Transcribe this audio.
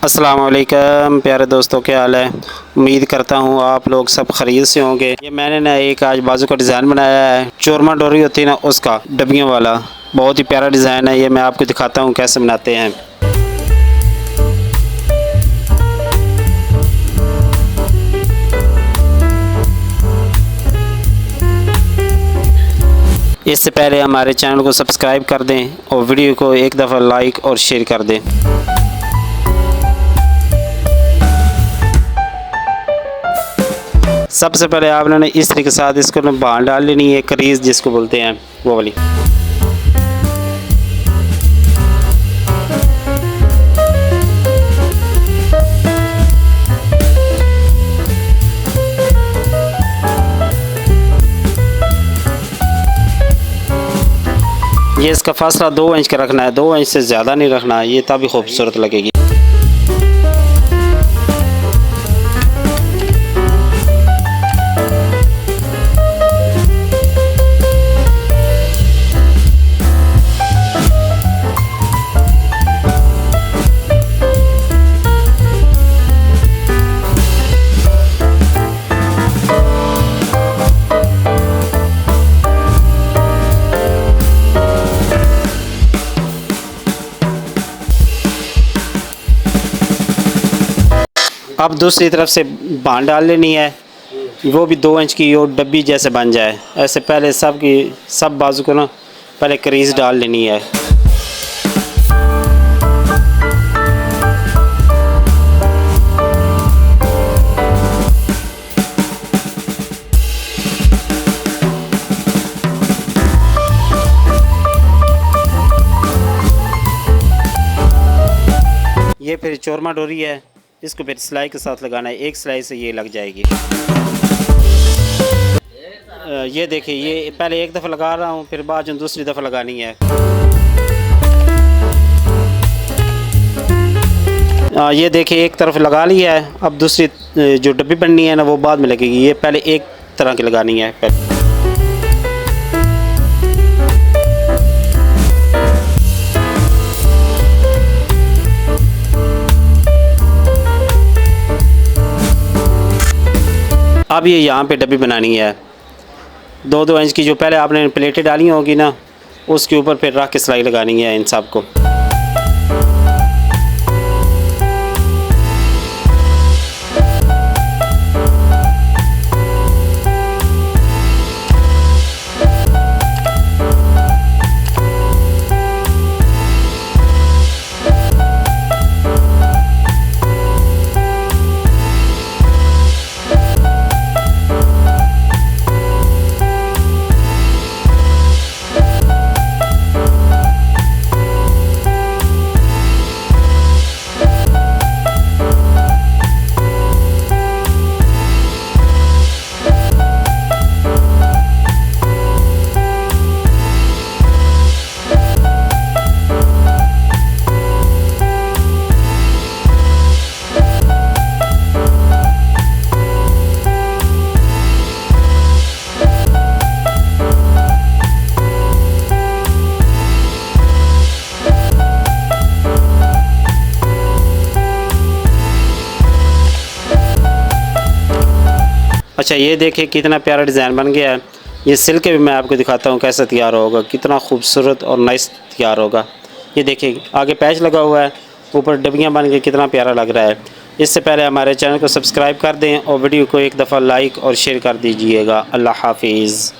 अस्सलाम वालेकुम प्यारे दोस्तों, क्या हाल है। उम्मीद करता हूँ आप लोग सब खरीद से होंगे। ये मैंने ना एक आज बाजू का डिज़ाइन बनाया है। चोरमा डोरी होती है ना, उसका डबियों वाला बहुत ही प्यारा डिज़ाइन है। ये मैं आपको दिखाता हूँ कैसे बनाते हैं। इससे पहले हमारे चैनल को सब्सक्राइब कर दें और वीडियो को एक दफ़ा लाइक और शेयर कर दें। सबसे पहले आपने इस तरीके के साथ इसको बांध डाल लेनी है, क्रीज जिसको बोलते हैं वो वाली। ये इसका फासला 2 इंच का रखना है, 2 इंच से ज़्यादा नहीं रखना है, ये तभी खूबसूरत लगेगी। अब दूसरी तरफ से बांध डाल लेनी है, वो भी 2 इंच की और डब्बी जैसे बन जाए। ऐसे पहले सब बाजू को ना पहले क्रीज डाल लेनी है। ये फिर चोरमा डोरी है, इसको फिर सिलाई के साथ लगाना है। एक सिलाई से ये लग जाएगी। ये देखिए, ये पहले एक दफ़ा लगा रहा हूँ, फिर बाद में दूसरी दफ़ा लगानी है। ये देखिए एक तरफ लगा लिया है, अब दूसरी जो डब्बी बननी है ना वो बाद में लगेगी। ये पहले एक तरह की लगानी है पहले। अब ये यहाँ पे डब्बी बनानी है 2-2 इंच की, जो पहले आपने प्लेटें डाली होगी ना उसके ऊपर फिर रख के सिलाई लगानी है इन सब को। अच्छा, ये देखिए कितना प्यारा डिज़ाइन बन गया है। ये सिल के भी मैं आपको दिखाता हूँ कैसा तैयार होगा, कितना खूबसूरत और नाइस तैयार होगा। ये देखिए आगे पैच लगा हुआ है, ऊपर डबियाँ बन के कितना प्यारा लग रहा है। इससे पहले हमारे चैनल को सब्सक्राइब कर दें और वीडियो को एक दफ़ा लाइक और शेयर कर दीजिएगा। अल्लाह हाफिज़।